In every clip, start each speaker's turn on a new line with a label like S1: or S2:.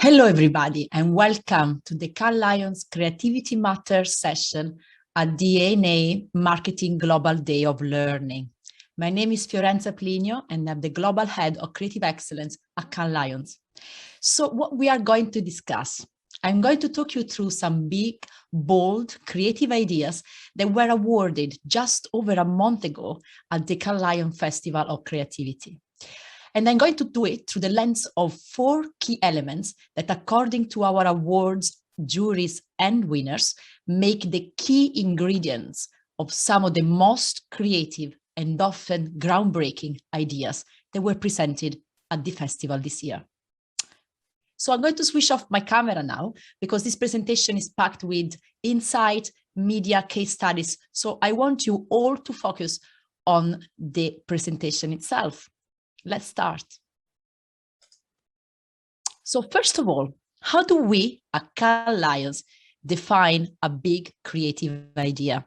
S1: Hello, everybody, and welcome to the Cannes Lions Creativity Matters session at the ANA Marketing Global Day of Learning. My name is Fiorenza Plinio, and I'm the Global Head of Creative Excellence at Cannes Lions. So what we are going to discuss, I'm going to talk you through some big, bold, creative ideas that were awarded just over a month ago at the Cannes Lions Festival of Creativity. And I'm going to do it through the lens of 4 key elements that, according to our awards, juries, and winners, make the key ingredients of some of the most creative and often groundbreaking ideas that were presented at the festival this year. So I'm going to switch off my camera now because this presentation is packed with insight, media, case studies. So I want you all to focus on the presentation itself. Let's start. So first of all, how do we at Cannes Lions define a big creative idea?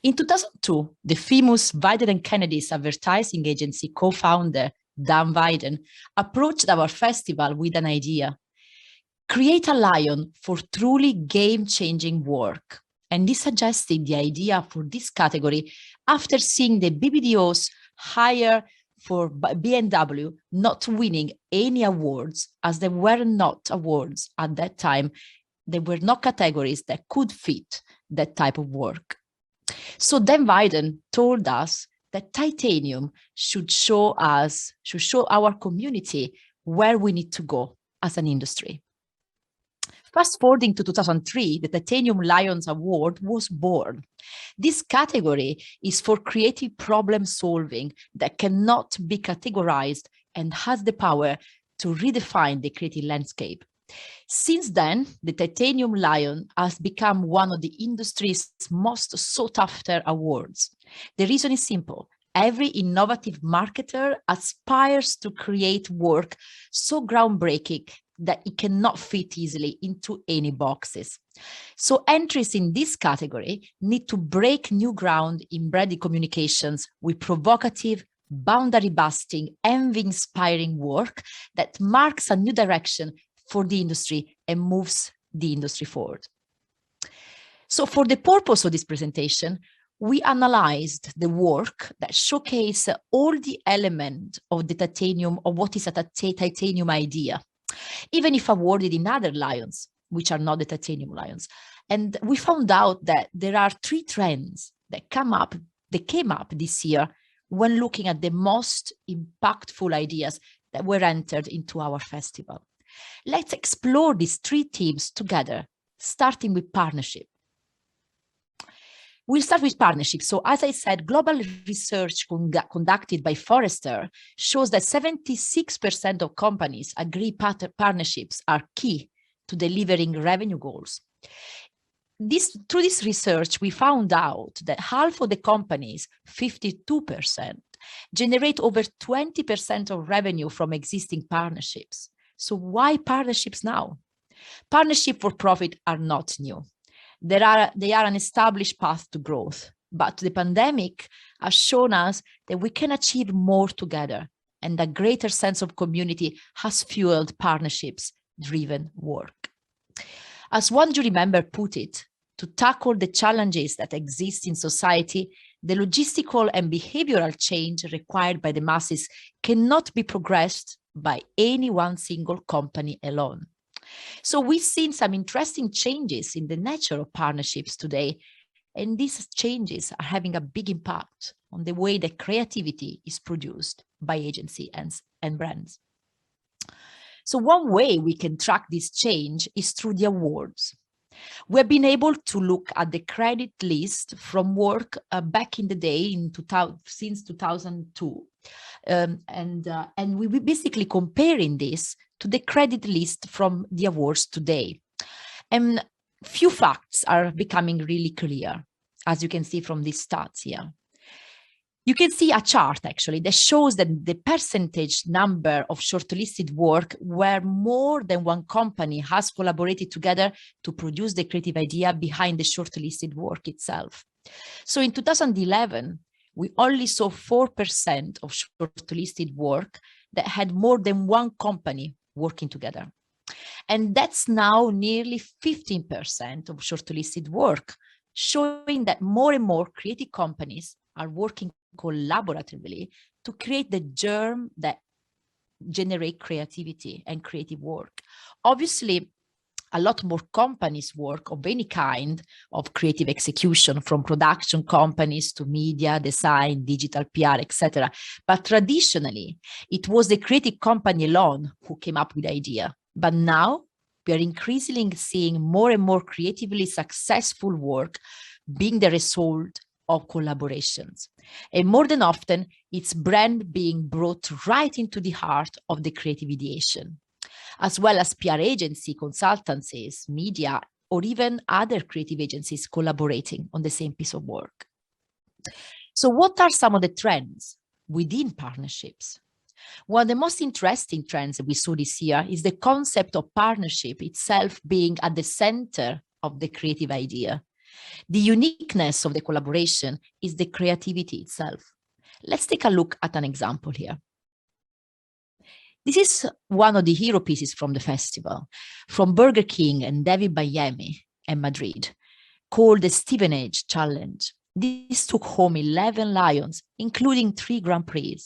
S1: In 2002, the famous Wieden & Kennedy's advertising agency co-founder, Dan Wieden, approached our festival with an idea: create a lion for truly game-changing work. And he suggested the idea for this category after seeing the BBDO's hire for BMW not winning any awards, as there were not awards at that time. There were no categories that could fit that type of work. So then Wieden told us that titanium should show our community where we need to go as an industry. Fast forwarding to 2003, the Titanium Lions Award was born. This category is for creative problem solving that cannot be categorized and has the power to redefine the creative landscape. Since then, the Titanium Lion has become one of the industry's most sought after awards. The reason is simple. Every innovative marketer aspires to create work so groundbreaking that it cannot fit easily into any boxes. So entries in this category need to break new ground in branded communications with provocative, boundary-busting, envy-inspiring work that marks a new direction for the industry and moves the industry forward. So for the purpose of this presentation, we analyzed the work that showcase all the elements of the titanium, of what is a titanium idea, even if awarded in other lions, which are not the Titanium Lions. And we found out that there are 3 trends that came up this year when looking at the most impactful ideas that were entered into our festival. Let's explore these 3 themes together, starting with partnership. We'll start with partnerships. So as I said, global research conducted by Forrester shows that 76% of companies agree partnerships are key to delivering revenue goals. Through this research, we found out that half of the companies, 52%, generate over 20% of revenue from existing partnerships. So why partnerships now? Partnerships for profit are not new. They are an established path to growth, but the pandemic has shown us that we can achieve more together, and a greater sense of community has fueled partnerships-driven work. As one jury member put it, to tackle the challenges that exist in society, the logistical and behavioral change required by the masses cannot be progressed by any one single company alone. So we've seen some interesting changes in the nature of partnerships today, and these changes are having a big impact on the way that creativity is produced by agency and brands. So one way we can track this change is through the awards. We've been able to look at the credit list from work back in the day since 2002. And we basically comparing this to the credit list from the awards today. And few facts are becoming really clear, as you can see from these stats here. You can see a chart actually that shows that the percentage number of shortlisted work where more than one company has collaborated together to produce the creative idea behind the shortlisted work itself. So in 2011, we only saw 4% of shortlisted work that had more than one company working together. And that's now nearly 15% of shortlisted work, showing that more and more creative companies are working collaboratively to create the germ that generate creativity and creative work. Obviously, a lot more companies work of any kind of creative execution, from production companies to media, design, digital PR, etc. But traditionally, it was the creative company alone who came up with the idea. But now we are increasingly seeing more and more creatively successful work being the result of collaborations. And more than often, it's brand being brought right into the heart of the creative ideation, as well as PR agency, consultancies, media, or even other creative agencies collaborating on the same piece of work. So what are some of the trends within partnerships? One of the most interesting trends that we saw this year is the concept of partnership itself being at the center of the creative idea. The uniqueness of the collaboration is the creativity itself. Let's take a look at an example here. This is one of the hero pieces from the festival, from Burger King and David Miami and Madrid, called the Stevenage Challenge. This took home 11 Lions, including 3 Grand Prix.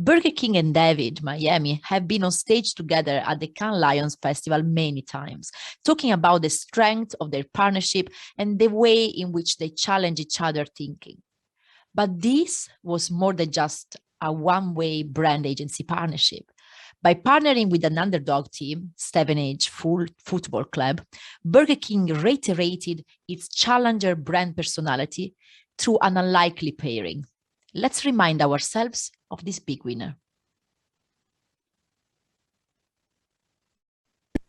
S1: Burger King and David Miami have been on stage together at the Cannes Lions Festival many times, talking about the strength of their partnership and the way in which they challenge each other thinking. But this was more than just a one-way brand agency partnership. By partnering with an underdog team, Stevenage Football Club, Burger King reiterated its challenger brand personality through an unlikely pairing. Let's remind ourselves of this big winner.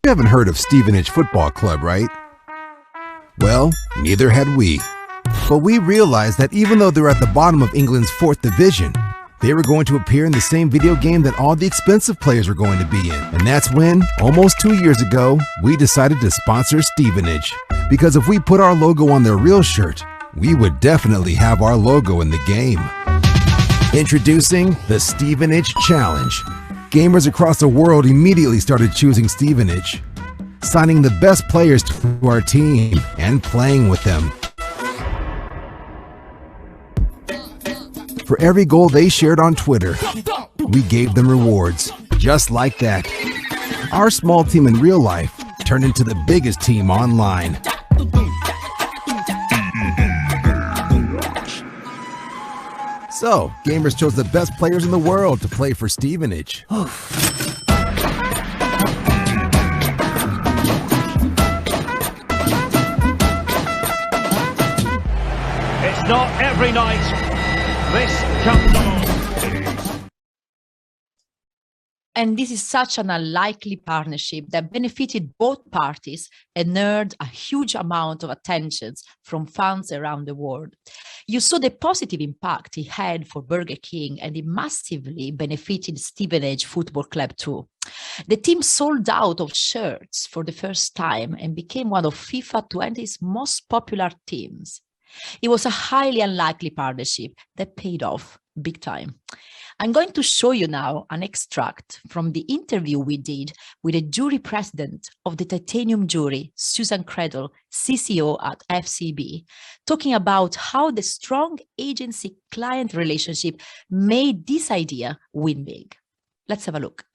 S2: You haven't heard of Stevenage Football Club, right? Well, neither had we. But we realized that even though they're at the bottom of England's 4th division, they were going to appear in the same video game that all the expensive players were going to be in. And that's when, almost 2 years ago, we decided to sponsor Stevenage. Because if we put our logo on their real shirt, we would definitely have our logo in the game. Introducing the Stevenage Challenge. Gamers across the world immediately started choosing Stevenage, signing the best players to our team and playing with them. For every goal they shared on Twitter, we gave them rewards, just like that. Our small team in real life turned into the biggest team online. So, gamers chose the best players in the world to play for Stevenage.
S3: It's not every night this comes along.
S1: And this is such an unlikely partnership that benefited both parties and earned a huge amount of attention from fans around the world. You saw the positive impact it had for Burger King, and it massively benefited Stevenage Football Club too. The team sold out of shirts for the first time and became one of FIFA 20's most popular teams. It was a highly unlikely partnership that paid off big time. I'm going to show you now an extract from the interview we did with the jury president of the Titanium jury, Susan Cradle, CCO at FCB, talking about how the strong agency-client relationship made this idea win big. Let's have a look.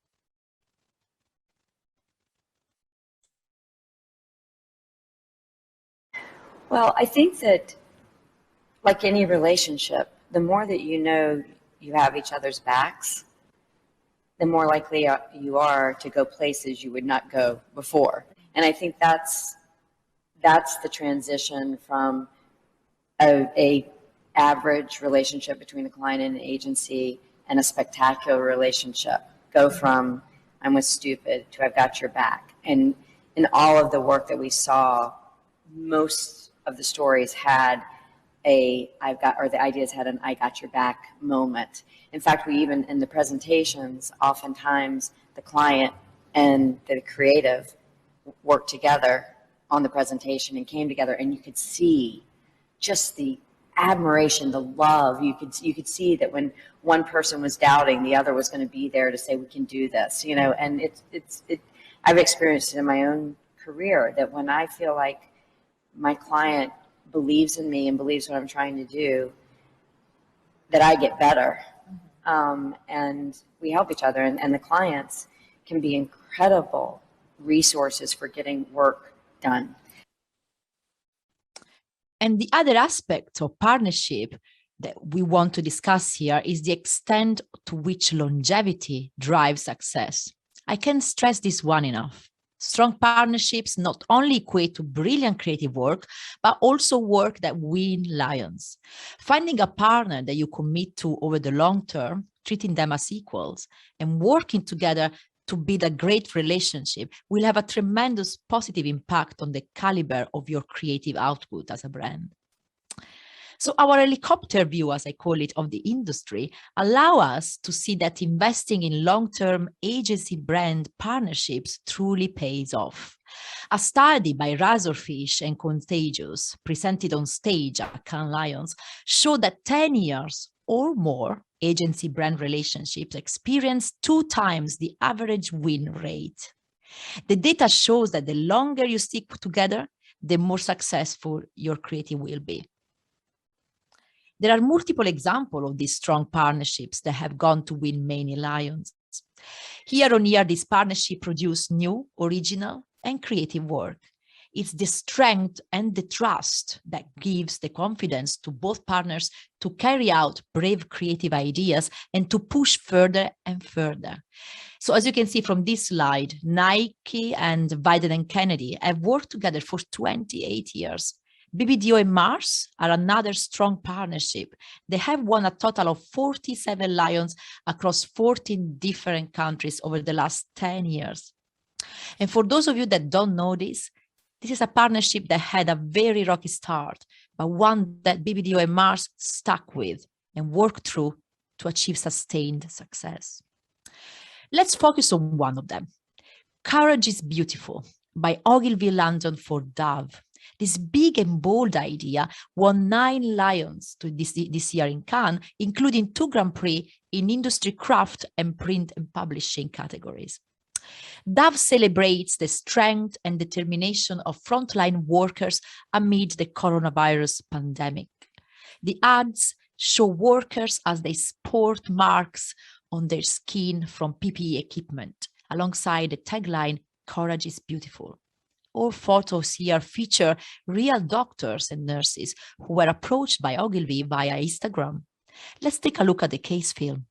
S4: Well, I think that, like any relationship, the more that you know you have each other's backs, the more likely you are to go places you would not go before. And I think that's the transition from a average relationship between a client and an agency and a spectacular relationship. Go from I'm with stupid to I've got your back. And in all of the work that we saw, most of the stories had the ideas had an I got your back moment. In fact, we even in the presentations, oftentimes the client and the creative worked together on the presentation and came together, and you could see just the admiration, the love. You could see that when one person was doubting, the other was going to be there to say, we can do this, and I've experienced it in my own career, that when I feel like my client believes in me and believes what I'm trying to do, that I get better. And we help each other, and the clients can be incredible resources for getting work done.
S1: And the other aspect of partnership that we want to discuss here is the extent to which longevity drives success. I can't stress this one enough. Strong partnerships not only equate to brilliant creative work, but also work that win lions. Finding a partner that you commit to over the long term, treating them as equals, and working together to build a great relationship will have a tremendous positive impact on the caliber of your creative output as a brand. So our helicopter view, as I call it, of the industry allow us to see that investing in long-term agency brand partnerships truly pays off. A study by Razorfish and Contagious, presented on stage at Cannes Lions, showed that 10 years or more agency brand relationships experience 2 times the average win rate. The data shows that the longer you stick together, the more successful your creative will be. There are multiple examples of these strong partnerships that have gone to win many lions. Year on year, this partnership produce new, original, and creative work. It's the strength and the trust that gives the confidence to both partners to carry out brave creative ideas and to push further and further. So as you can see from this slide, Nike and Wieden & Kennedy have worked together for 28 years. BBDO and Mars are another strong partnership. They have won a total of 47 Lions across 14 different countries over the last 10 years. And for those of you that don't know this is a partnership that had a very rocky start, but one that BBDO and Mars stuck with and worked through to achieve sustained success. Let's focus on one of them. Courage is Beautiful by Ogilvy London for Dove. This big and bold idea won 9 Lions this year in Cannes, including 2 Grand Prix in industry craft and print and publishing categories. Dove celebrates the strength and determination of frontline workers amid the coronavirus pandemic. The ads show workers as they sport marks on their skin from PPE equipment, alongside the tagline, "Courage is Beautiful." All photos here feature real doctors and nurses who were approached by Ogilvy via Instagram. Let's take a look at the case film.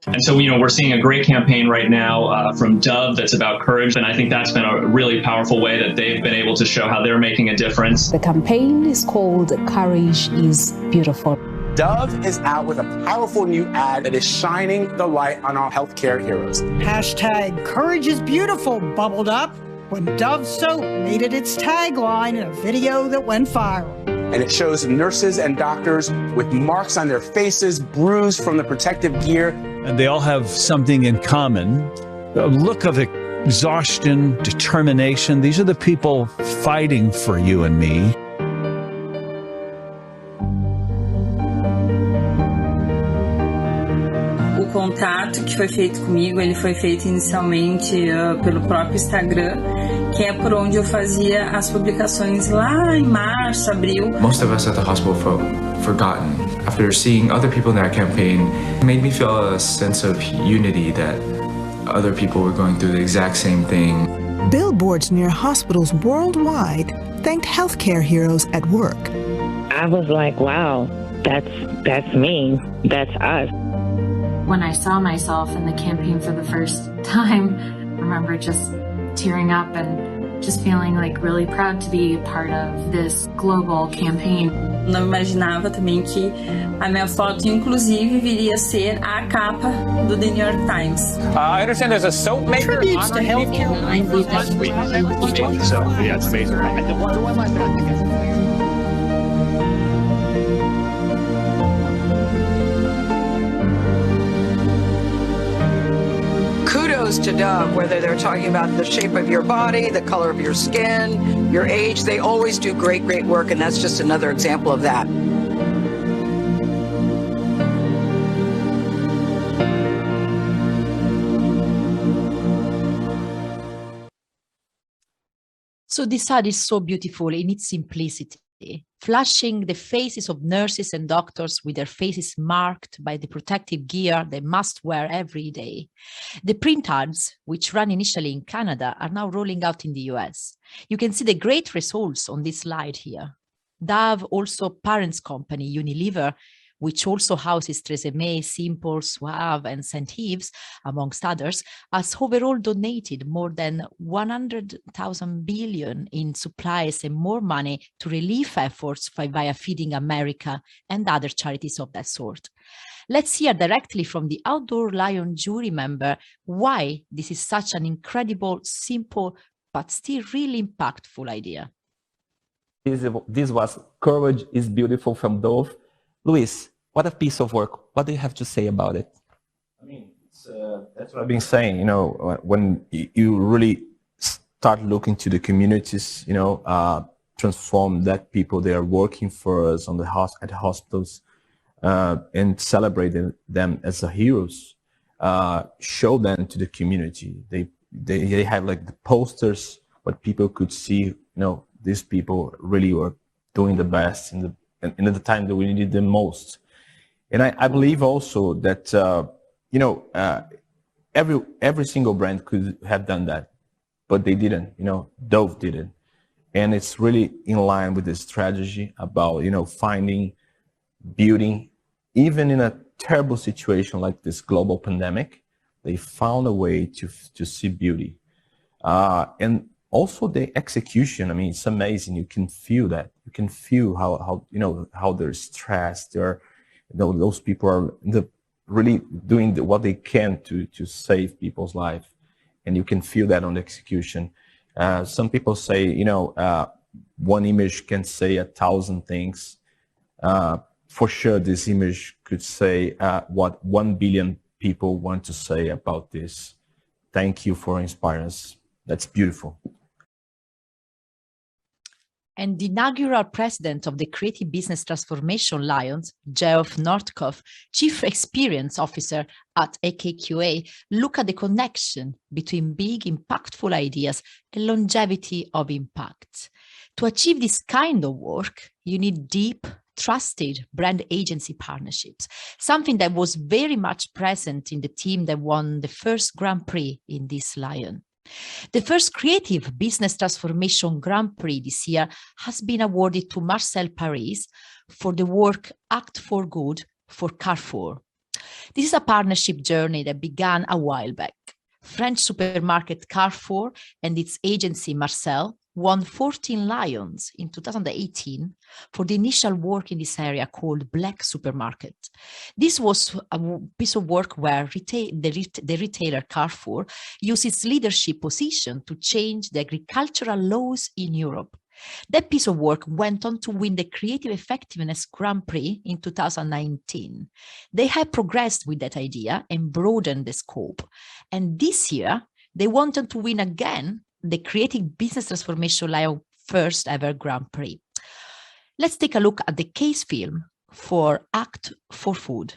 S5: And so, we're seeing a great campaign right now from Dove that's about courage. And I think that's been a really powerful way that they've been able to show how they're making a difference.
S6: The campaign is called Courage is Beautiful.
S7: Dove is out with a powerful new ad that is shining the light on our healthcare heroes.
S8: Hashtag Courage is Beautiful bubbled up when Dove Soap made it its tagline in a video that went viral.
S7: And it shows nurses and doctors with marks on their faces, bruised from the protective gear.
S9: And they all have something in common, a look of exhaustion, determination. These are the people fighting for you and me.
S10: O contato que foi feito comigo, ele foi feito inicialmente pelo próprio Instagram, que é por onde eu fazia as publicações lá em março, abril.
S11: Most of us at the hospital felt forgotten. After seeing other people in that campaign, it made me feel a sense of unity that other people were going through the exact same thing.
S12: Billboards near hospitals worldwide thanked healthcare heroes at work.
S13: I was like, wow, that's me, that's us.
S14: When I saw myself in the campaign for the first time, I remember just tearing up and just feeling like really proud to be part of this global campaign.
S10: Não imaginava também que a minha foto, inclusive, viria a ser a capa do The New York Times.
S7: I understand there's a soap maker.
S8: Tributes to healthcare.
S3: So, yeah, it's amazing. One last thing.
S15: Kudos to Dove, whether they're talking about the shape of your body, the color of your skin, your age, they always do great, great work, and that's just another example of that.
S1: So this ad is so beautiful in its simplicity, flashing the faces of nurses and doctors with their faces marked by the protective gear they must wear every day. The print ads, which ran initially in Canada, are now rolling out in the US. You can see the great results on this slide here. Dove, also parents company Unilever, which also houses Tresemme, Simple, Suave, and St. Ives, amongst others, has overall donated more than 100,000 billion in supplies and more money to relief efforts via Feeding America and other charities of that sort. Let's hear directly from the Outdoor Lion jury member why this is such an incredible, simple, but still really impactful idea.
S16: This was Courage is Beautiful from Dove. Luis, what a piece of work. What do you have to say about it?
S17: I mean, that's what I've been saying, you know, when you really start looking to the communities, you know, transform that people, they are working for us on at hospitals, and celebrating them as heroes, show them to the community. They have like the posters, what people could see, you know, these people really were doing the best in the time that we needed them most. And I believe also that, you know, every single brand could have done that, but they didn't, you know, Dove didn't. And it's really in line with the strategy about, you know, finding beauty, even in a terrible situation like this global pandemic, they found a way to see beauty. And also the execution, I mean, it's amazing. You can feel that. You can feel how you know, how they're stressed. They're, you know, those people are really doing what they can to save people's life. And you can feel that on the execution. Some people say, you know, one image can say 1,000 things. For sure, this image could say what 1 billion people want to say about this. Thank you for inspiring us. That's beautiful.
S1: And the inaugural president of the Creative Business Transformation Lions, Geoff Northcoff, Chief Experience Officer at AKQA, look at the connection between big, impactful ideas and longevity of impact. To achieve this kind of work, you need deep, trusted brand agency partnerships, something that was very much present in the team that won the first Grand Prix in this Lion. The first Creative Business Transformation Grand Prix this year has been awarded to Marcel Paris for the work Act for Good for Carrefour. This is a partnership journey that began a while back. French supermarket Carrefour and its agency Marcel won 14 Lions in 2018 for the initial work in this area called Black Supermarket. This was a piece of work where the retailer Carrefour used its leadership position to change the agricultural laws in Europe. That piece of work went on to win the Creative Effectiveness Grand Prix in 2019. They have progressed with that idea and broadened the scope. And this year, they wanted to win again the Creative Business Transformation Lion first ever Grand Prix. Let's take a look at the case film for Act for Food.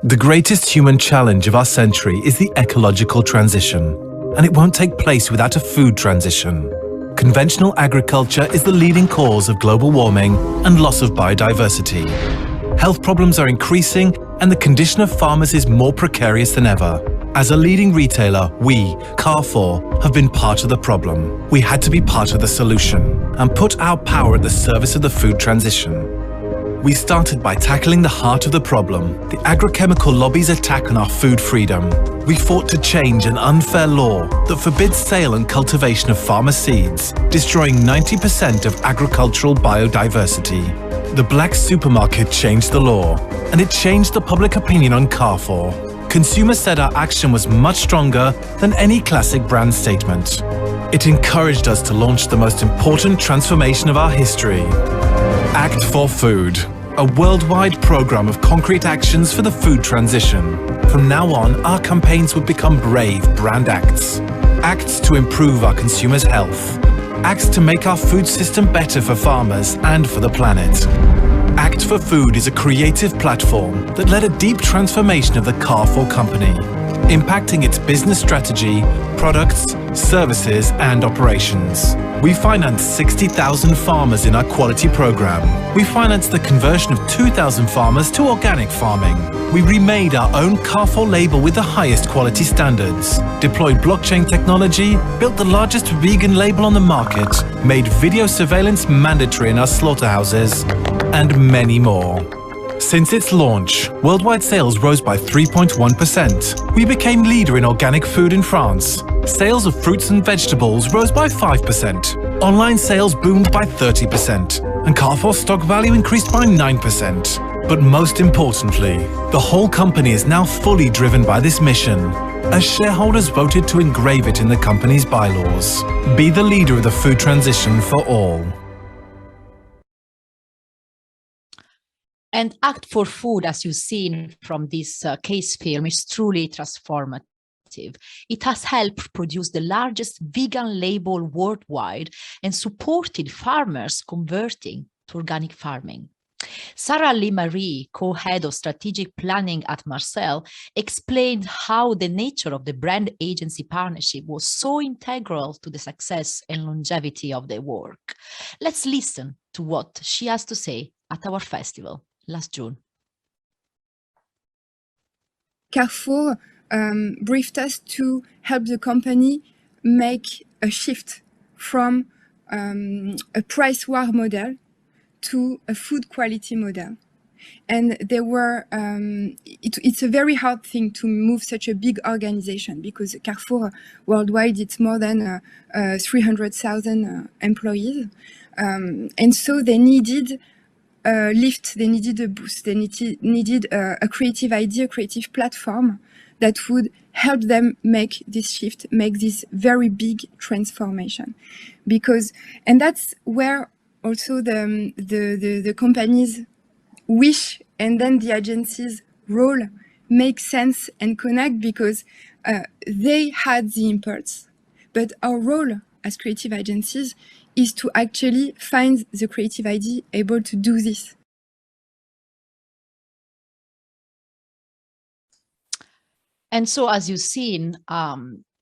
S18: The greatest human challenge of our century is the ecological transition, and it won't take place without a food transition. Conventional agriculture is the leading cause of global warming and loss of biodiversity. Health problems are increasing, and the condition of farmers is more precarious than ever. As a leading retailer, we, Carrefour, have been part of the problem. We had to be part of the solution and put our power at the service of the food transition. We started by tackling the heart of the problem, the agrochemical lobby's attack on our food freedom. We fought to change an unfair law that forbids sale and cultivation of farmer seeds, destroying 90% of agricultural biodiversity. The Black Supermarket changed the law, and it changed the public opinion on Carrefour. Consumers said our action was much stronger than any classic brand statement. It encouraged us to launch the most important transformation of our history. Act for Food, a worldwide program of concrete actions for the food transition. From now on, our campaigns would become brave brand acts. Acts to improve our consumers' health. Acts to make our food system better for farmers and for the planet. Act for Food is a creative platform that led a deep transformation of the Carrefour company. impacting its business strategy, products, services, and operations. We finance 60,000 farmers in our quality program. We finance the conversion of 2,000 farmers to organic farming. We remade our own Carrefour label with the highest quality standards, deployed blockchain technology, built the largest vegan label on the market, made video surveillance mandatory in our slaughterhouses, and many more. Since its launch, worldwide sales rose by 3.1%. We became leader in organic food in France. Sales of fruits and vegetables rose by 5%. Online sales boomed by 30%. And Carrefour stock value increased by 9%. But most importantly, the whole company is now fully driven by this mission, as shareholders voted to engrave it in the company's bylaws. Be the leader of the food transition for all.
S1: And Act for Food, as you've seen from this case film, is truly transformative. It has helped produce the largest vegan label worldwide and supported farmers converting to organic farming. Sarah Lee Marie, co-head of strategic planning at Marcel, explained how the nature of the brand agency partnership was so integral to the success and longevity of their work. Let's listen to what she has to say at our festival last June.
S19: Carrefour briefed us to help the company make a shift from a price war model to a food quality model. And there were, it's a very hard thing to move such a big organization, because Carrefour worldwide, it's more than 300,000 employees. And so they needed a lift, they needed a boost, they needed a creative idea, a creative platform that would help them make this shift, make this very big transformation. Because, and that's where also the company's wish and then the agency's role make sense and connect, because they had the impulse, but our role as creative agencies is to actually find the creative idea able to do this.
S1: And so, as you've seen,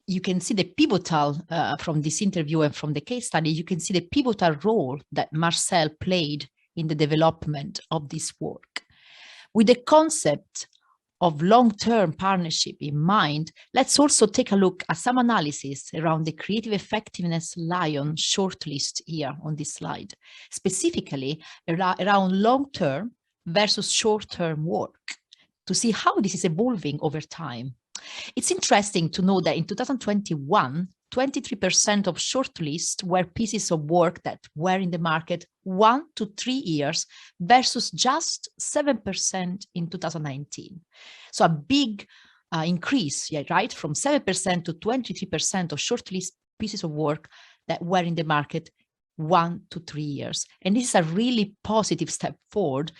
S1: you can see the pivotal, from this interview and from the case study, you can see the pivotal role that Marcel played in the development of this work. With the concept of long-term partnership in mind, let's also take a look at some analysis around the Creative Effectiveness Lion shortlist here on this slide, specifically around long-term versus short-term work, to see how this is evolving over time. It's interesting to know that in 2021, 23% of shortlists were pieces of work that were in the market 1 to 3 years versus just 7% in 2019. So a big increase, yeah, right? From 7% to 23% of shortlist pieces of work that were in the market 1 to 3 years. And this is a really positive step forward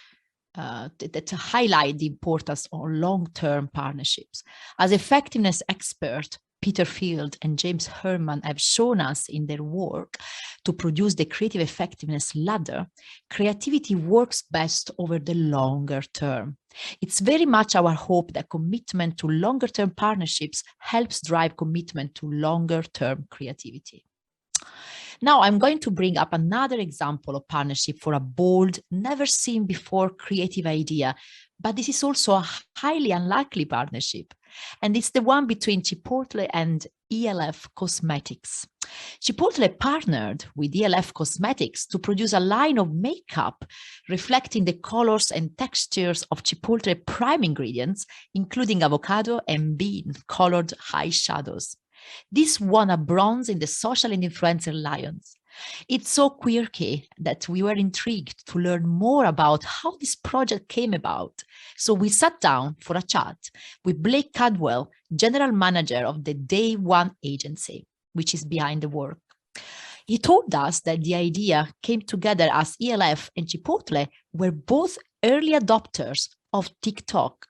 S1: to highlight the importance of long-term partnerships. As effectiveness expert, Peter Field and James Herman have shown us in their work to produce the creative effectiveness ladder, creativity works best over the longer term. It's very much our hope that commitment to longer term partnerships helps drive commitment to longer term creativity. Now I'm going to bring up another example of partnership for a bold, never seen before creative idea, but this is also a highly unlikely partnership. And it's the one between Chipotle and ELF Cosmetics. Chipotle partnered with ELF Cosmetics to produce a line of makeup reflecting the colors and textures of Chipotle prime ingredients, including avocado and bean colored eyeshadows. This won a bronze in the Social and Influencer Lions. It's so quirky that we were intrigued to learn more about how this project came about. So we sat down for a chat with Blake Cadwell, general manager of the Day One agency, which is behind the work. He told us that the idea came together as ELF and Chipotle were both early adopters of TikTok.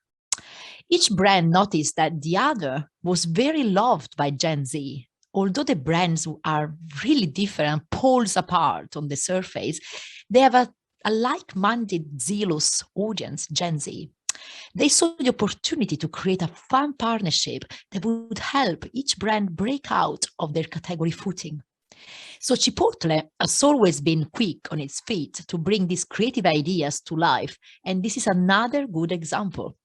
S1: Each brand noticed that the other was very loved by Gen Z. Although the brands are really different, poles apart on the surface, they have a like-minded, zealous audience, Gen Z. They saw the opportunity to create a fun partnership that would help each brand break out of their category footing. So Chipotle has always been quick on its feet to bring these creative ideas to life, and this is another good example.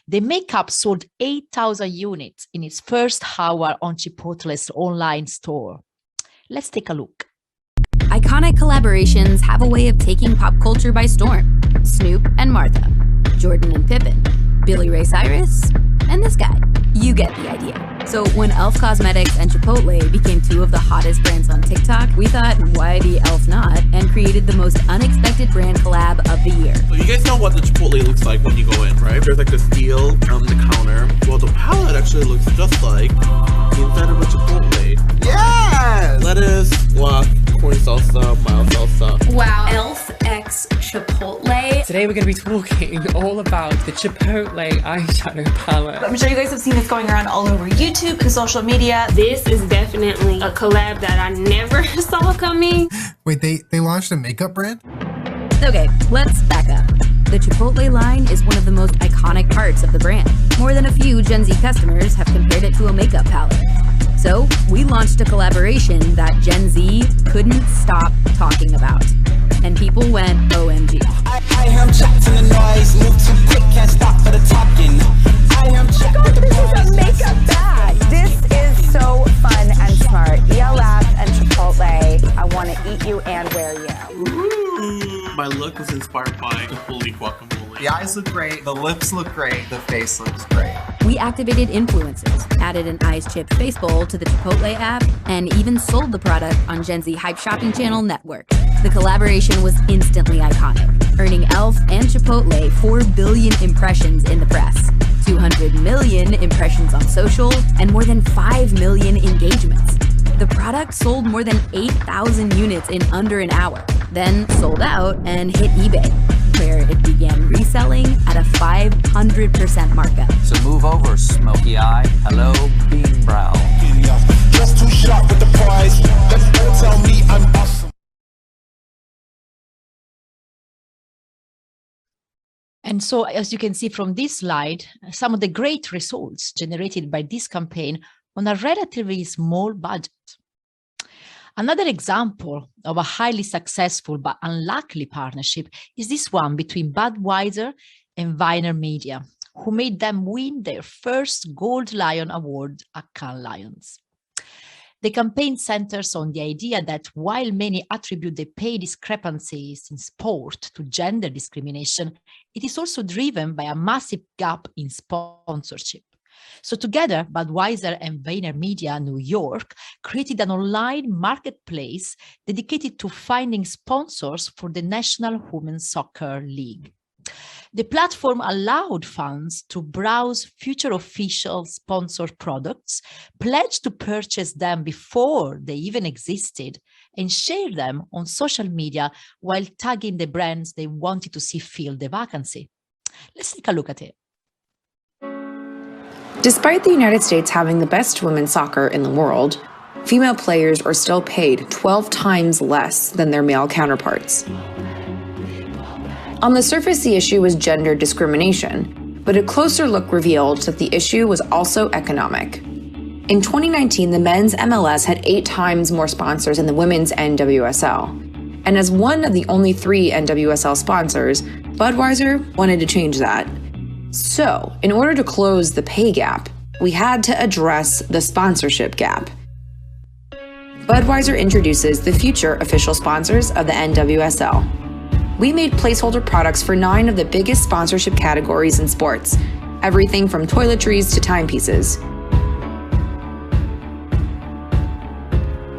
S1: The makeup sold 8,000 units in its first hour on Chipotle's online store. Let's take a look.
S20: Iconic collaborations have a way of taking pop culture by storm. Snoop and Martha, Jordan and Pippen, Billy Ray Cyrus, and this guy. You get the idea. So when e.l.f. Cosmetics and Chipotle became two of the hottest brands on TikTok, we thought, why the e.l.f. not? And created the most unexpected brand collab of the year.
S21: So you guys know what the Chipotle looks like when you go in, right? There's like the steel on the counter. Well, the palette actually looks just like the inside of a Chipotle. Yeah! Lettuce, guac, corn salsa, mild salsa.
S22: Wow. e.l.f. x Chipotle.
S23: Today we're going to be talking all about the Chipotle eyeshadow palette.
S22: I'm sure you guys have seen this going around all over YouTube and social media.
S24: This is definitely a collab that I never saw coming.
S25: Wait, they launched a makeup brand?
S20: Okay, let's back up. The Chipotle line is one of the most iconic parts of the brand. More than a few Gen Z customers have compared it to a makeup palette. So we launched a collaboration that Gen Z couldn't stop talking about. And people went OMG.
S26: I am trapped in the noise, move too quick, can't stop for the talking. I am trapped with the boys.
S27: This is a makeup bag. This is so fun and smart. ELF and Chipotle, I want to eat you and wear you.
S21: Ooh. My look was inspired by the holy guacamole.
S25: The eyes look great, the lips look great, the face looks great.
S20: We activated influencers, added an Ice Chip face bowl to the Chipotle app, and even sold the product on Gen Z Hype Shopping Channel Network. The collaboration was instantly iconic, earning e.l.f. and Chipotle 4 billion impressions in the press, 200 million impressions on social, and more than 5 million engagements. The product sold more than 8,000 units in under an hour, then sold out and hit eBay, where it began reselling at a 500% markup.
S28: So move over, smoky eye. Hello, bean brow.
S26: Just too sharp with the prize. Don't tell me I'm awesome.
S1: And so, as you can see from this slide, some of the great results generated by this campaign on a relatively small budget. Another example of a highly successful but unlikely partnership is this one between Budweiser and Viner Media, who made them win their first Gold Lion Award at Cannes Lions. The campaign centers on the idea that while many attribute the pay discrepancies in sport to gender discrimination, it is also driven by a massive gap in sponsorship. So together, Budweiser and VaynerMedia New York created an online marketplace dedicated to finding sponsors for the National Women's Soccer League. The platform allowed fans to browse future official sponsored products, pledge to purchase them before they even existed, and share them on social media while tagging the brands they wanted to see fill the vacancy. Let's take a look at it.
S29: Despite the United States having the best women's soccer in the world, female players are still paid 12 times less than their male counterparts. On the surface, the issue was gender discrimination, but a closer look revealed that the issue was also economic. In 2019, the men's MLS had 8 times more sponsors than the women's NWSL. And as one of the only 3 NWSL sponsors, Budweiser wanted to change that. So, in order to close the pay gap, we had to address the sponsorship gap. Budweiser introduces the future official sponsors of the NWSL. We made placeholder products for 9 of the biggest sponsorship categories in sports, everything from toiletries to timepieces.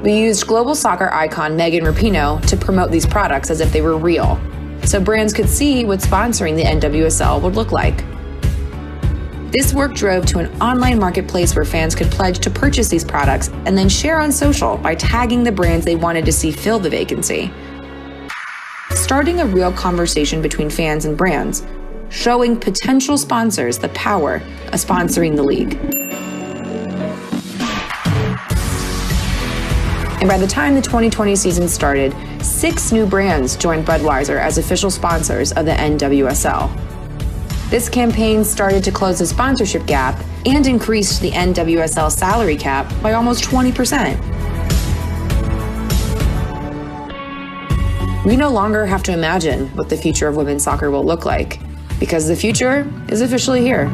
S29: We used global soccer icon Megan Rapinoe to promote these products as if they were real, so brands could see what sponsoring the NWSL would look like. This work drove to an online marketplace where fans could pledge to purchase these products and then share on social by tagging the brands they wanted to see fill the vacancy. Starting a real conversation between fans and brands, showing potential sponsors the power of sponsoring the league. And by the time the 2020 season started, 6 new brands joined Budweiser as official sponsors of the NWSL. This campaign started to close the sponsorship gap and increased the NWSL salary cap by almost 20%. We no longer have to imagine what the future of women's soccer will look like, because the future is officially here.